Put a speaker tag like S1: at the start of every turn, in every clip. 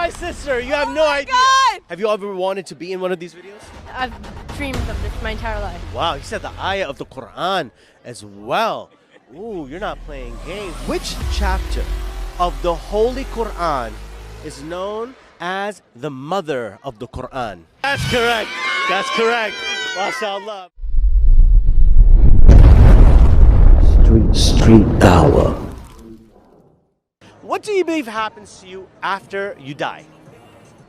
S1: my sister. You have no idea.
S2: God.
S1: Have you ever wanted to be in one of these videos?
S2: I've dreamed of this my entire life.
S1: Wow, you said the ayah of the Quran as well. Ooh, you're not playing games. Which chapter of the Holy Quran is known as the mother of the Quran? That's correct. That's correct. MashaAllah. Street Hour. What do you believe happens to you after you die?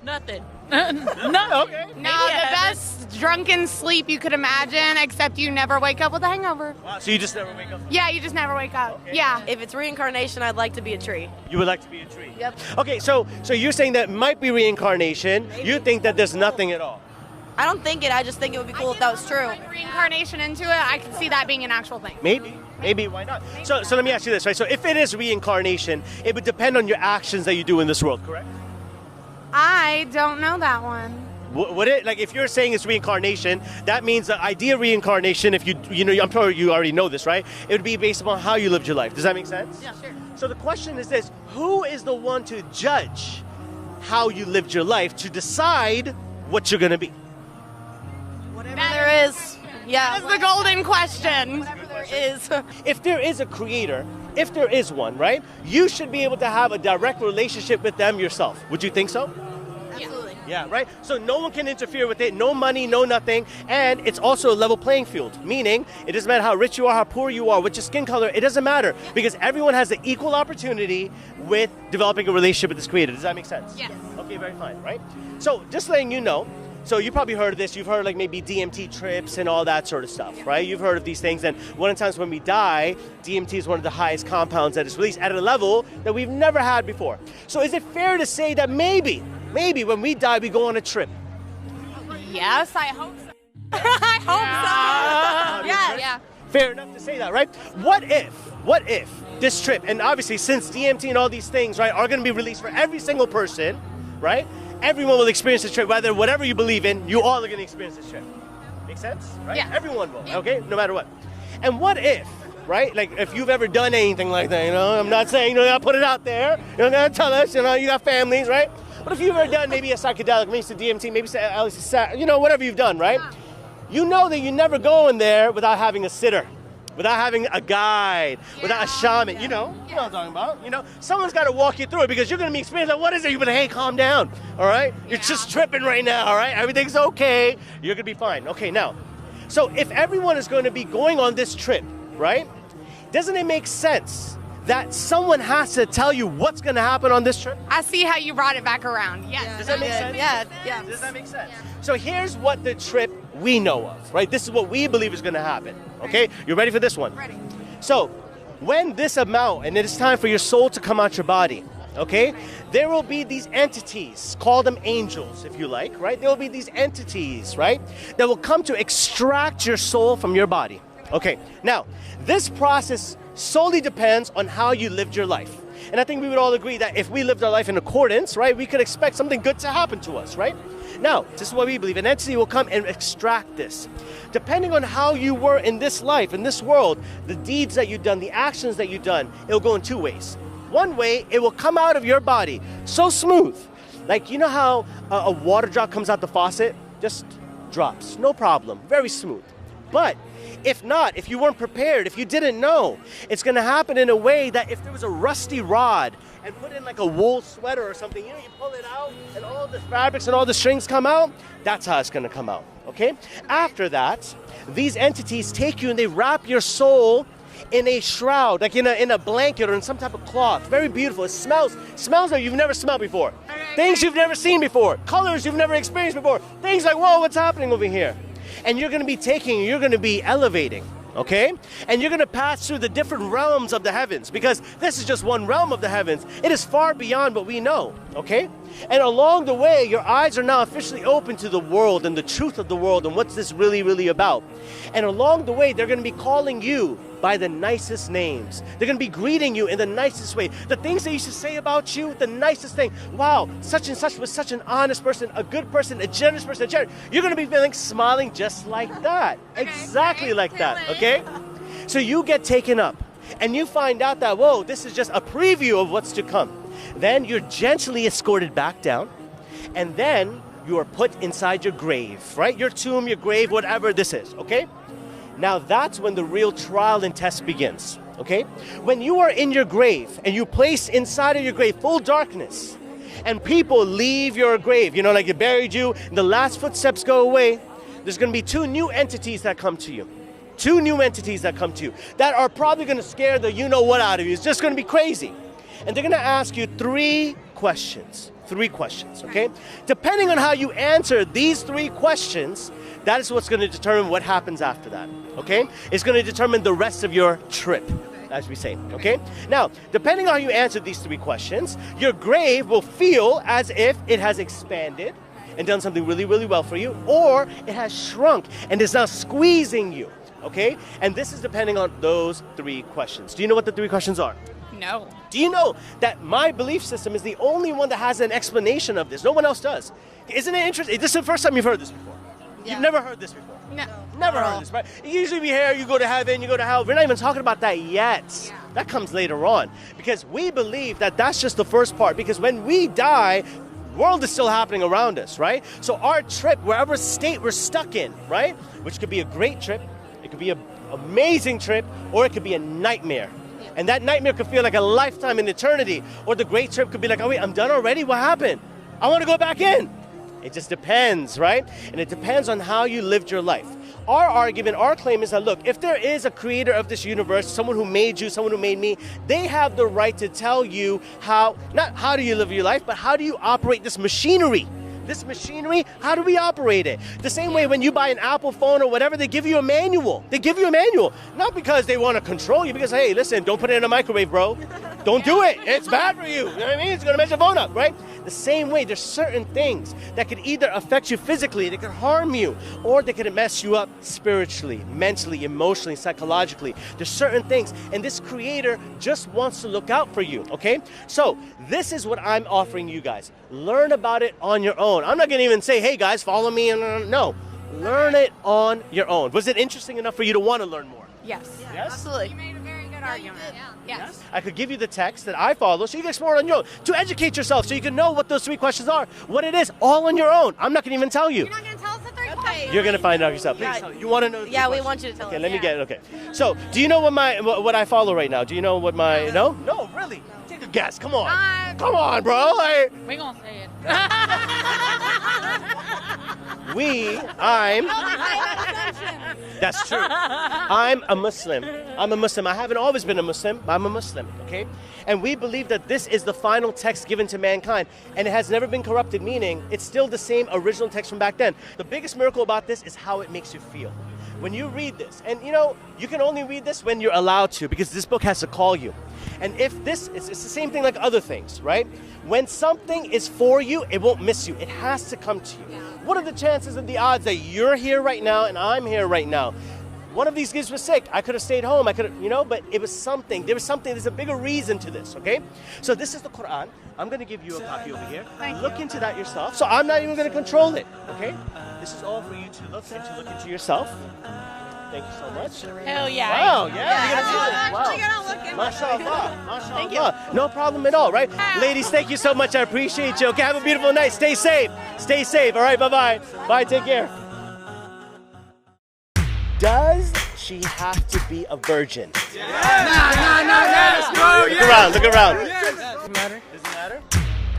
S3: Nothing.
S1: No. Okay.
S4: No, the best drunken sleep you could imagine, except you never wake up with a hangover.
S1: Wow, so you just never wake up?
S4: Yeah, you just never wake up.
S1: Okay.
S4: Yeah.
S2: If it's reincarnation, I'd like to be a tree.
S1: You would like to be a tree?
S2: Yep.
S1: Okay, so you're saying that might be reincarnation. Maybe. You think that there's nothing at all?
S2: I don't think it. I just think it would be cool if that was true.
S4: Like reincarnation into it, I could see that being an actual thing.
S1: Maybe, why not? So let me ask you this, right? So if it is reincarnation, it would depend on your actions that you do in this world, correct?
S4: I don't know that one.
S1: Would it, like, if you're saying it's reincarnation, that means the idea of reincarnation, if you know, I'm sure you already know this, right? It would be based upon how you lived your life. Does that make sense?
S4: Yeah, sure.
S1: So the question is this: who is the one to judge how you lived your life to decide what you're gonna be?
S2: Whatever there is. Yeah.
S4: That's the golden question.
S2: Whatever there is.
S1: If there is a creator, if there is one, right, you should be able to have a direct relationship with them yourself. Would you think so?
S2: Absolutely.
S1: Yeah, right? So no one can interfere with it, no money, no nothing, and it's also a level playing field, meaning it doesn't matter how rich you are, how poor you are, what's your skin color, it doesn't matter, because everyone has the equal opportunity with developing a relationship with this creator. Does that make sense?
S4: Yes.
S1: Okay, very fine, right? So just letting you know, so you probably heard of this, you've heard like maybe DMT trips and all that sort of stuff, right? You've heard of these things, and one of the times when we die, DMT is one of the highest compounds that is released at a level that we've never had before. So is it fair to say that maybe when we die, we go on a trip?
S4: Yes, I hope so.
S2: I hope so. Yes.
S4: Yeah.
S1: Fair enough to say that, right? What if this trip, and obviously since DMT and all these things, right, are going to be released for every single person, right? Everyone will experience this trip, whatever you believe in, you all are going to experience this trip. Make sense? Right?
S4: Yeah.
S1: Everyone will, okay? No matter what. And what if, right? Like, if you've ever done anything like that, you know, I'm not saying, you know, put it out there. You don't got to tell us, you know, you got families, right? But if you've ever done maybe a psychedelic, maybe it's a DMT, maybe it's you know, whatever you've done, right? You know that you never go in there without having a sitter, without having a guide, without a shaman. You know what I'm talking about. You know, someone's got to walk you through it, because you're going to be experiencing, like, what is it? You're going to, hey, calm down, all right? You're just tripping right now, all right? Everything's okay. You're going to be fine. Okay, now, so if everyone is going to be going on this trip, right, doesn't it make sense that someone has to tell you what's going to happen on this trip?
S4: I see how you brought it back around. Yes.
S1: Does that make sense?
S2: Yeah.
S1: Does that make sense? So here's what the trip we know of, right? This is what we believe is going to happen, okay? You ready for this one?
S4: Ready.
S1: So when this amount, and it is time for your soul to come out your body, okay? There will be these entities, call them angels if you like, right? There will be these entities, right? That will come to extract your soul from your body. Okay, now, this process solely depends on how you lived your life. And I think we would all agree that if we lived our life in accordance, right, we could expect something good to happen to us, right? Now, this is what we believe. An entity will come and extract this. Depending on how you were in this life, in this world, the deeds that you've done, the actions that you've done, it'll go in two ways. One way, it will come out of your body so smooth. Like, you know how a water drop comes out the faucet? Just drops, no problem, very smooth. But if not, if you weren't prepared, if you didn't know, it's going to happen in a way that if there was a rusty rod and put in like a wool sweater or something, you know, you pull it out and all the fabrics and all the strings come out, that's how it's going to come out, okay? After that, these entities take you and they wrap your soul in a shroud, like in a blanket or in some type of cloth. Very beautiful. It smells like you've never smelled before. Things you've never seen before. Colors you've never experienced before. Things like, whoa, what's happening over here? And you're going to be you're going to be elevating, okay? And you're going to pass through the different realms of the heavens, because this is just one realm of the heavens. It is far beyond what we know, okay? And along the way, your eyes are now officially open to the world and the truth of the world and what's this really, really about. And along the way, they're going to be calling you by the nicest names. They're going to be greeting you in the nicest way. The things they used to say about you, the nicest thing. Wow, such and such was such an honest person, a good person, a generous person, You're going to be feeling smiling just like that. Exactly like that, okay? So you get taken up and you find out that, whoa, this is just a preview of what's to come. Then you're gently escorted back down, and then you are put inside your grave, right? Your tomb, your grave, whatever this is, okay? Now that's when the real trial and test begins, okay? When you are in your grave and you place inside of your grave full darkness, and people leave your grave, like they buried you, and the last footsteps go away, there's going to be two new entities that come to you. Two new entities that come to you that are probably going to scare the you-know-what out of you. It's just going to be crazy. And they're going to ask you three questions, okay? Depending on how you answer these three questions, that is what's going to determine what happens after that, okay? It's going to determine the rest of your trip, as we say, okay? Now, depending on how you answer these three questions, your grave will feel as if it has expanded and done something really, really well for you, or it has shrunk and is now squeezing you, okay? And this is depending on those three questions. Do you know what the three questions are?
S4: No.
S1: Do you know that my belief system is the only one that has an explanation of this? No one else does. Isn't it interesting? This is the first time you've heard this before.
S2: Yeah.
S1: You've never heard this before.
S4: No.
S1: Never heard this, right? Usually we hear you go to heaven, you go to hell. We're not even talking about that yet.
S4: Yeah.
S1: That comes later on. Because we believe that that's just the first part. Because when we die, the world is still happening around us, right? So our trip, wherever state we're stuck in, right? Which could be a great trip, it could be an amazing trip, or it could be a nightmare. And that nightmare could feel like a lifetime in eternity. Or the great trip could be like, oh wait, I'm done already? What happened? I want to go back in. It just depends, right? And it depends on how you lived your life. Our argument, our claim is that, look, if there is a creator of this universe, someone who made you, someone who made me, they have the right to tell you how, not how do you live your life, but how do you operate this machinery? This machinery, how do we operate it? The same way when you buy an Apple phone or whatever, they give you a manual. They give you a manual. Not because they want to control you, because, hey, listen, don't put it in a microwave, bro. Don't do it. It's bad for you. You know what I mean? It's going to mess your phone up, right? The same way, there's certain things that could either affect you physically, they could harm you, or they could mess you up spiritually, mentally, emotionally, psychologically. There's certain things, and this creator just wants to look out for you, okay? So this is what I'm offering you guys. Learn about it on your own. I'm not going to even say, hey guys, follow me. No, learn it on your own. Was it interesting enough for you to want to learn more?
S4: Yes.
S1: Yes?
S2: Absolutely.
S4: You made a very good argument. Yes.
S1: I could give you the text that I follow so you can explore it on your own, to educate yourself so you can know what those three questions are, what it is, all on your own. I'm not going to even tell you.
S4: You're not going to tell us the three
S2: Okay.
S4: questions?
S1: You're going to find out yourself. Please
S2: Yeah.
S1: tell me. You want to know the
S2: Yeah, we
S1: questions?
S2: want you to tell
S1: Okay,
S2: us.
S1: let me
S2: Yeah.
S1: get it. Okay. So, do you know what I follow right now? Do you know what my... No? No, really? Take a guess. Come on. Come on, bro.
S4: We're going to say it.
S1: That's true. I'm a Muslim. I haven't always been a Muslim, but I'm a Muslim, okay? And we believe that this is the final text given to mankind, and it has never been corrupted, meaning it's still the same original text from back then. The biggest miracle about this is how it makes you feel. When you read this, and you can only read this when you're allowed to, because this book has to call you. And if this, it's the same thing like other things, right? When something is for you, it won't miss you. It has to come to you. What are the chances and the odds that you're here right now and I'm here right now? One of these kids was sick. I could have stayed home. I could have, but it was something. There was something. There's a bigger reason to this, okay? So this is the Quran. I'm going to give you a copy over here. Look into that yourself. So I'm not even going to control it, okay? This is all for you to look into yourself. Thank you so much.
S4: Hell yeah.
S1: Wow, yeah.
S2: Wow. Check it out, look at
S1: MashaAllah.
S2: Thank
S1: MashaAllah. No problem at all, right? Ladies, thank you so much. I appreciate you. Okay, have a beautiful night. Stay safe. Stay safe. All right, bye-bye. Bye, take care. Does she have to be a virgin?
S3: Yes, bro,
S1: Look around, look around.
S3: Does it matter?
S1: Does it matter?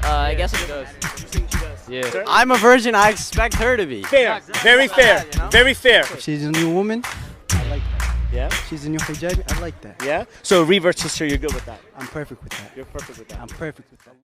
S3: I guess it does.
S1: You think she does?
S3: Yeah.
S1: Sir?
S3: I'm a virgin. I expect her to be.
S1: Fair. Very fair. Very fair.
S5: She's a new woman. I like that.
S1: Yeah?
S5: She's a new hijab. I like that.
S1: Yeah? So reverse sister, you're good with that?
S5: I'm perfect with that.
S1: You're perfect with that.
S5: I'm perfect with that.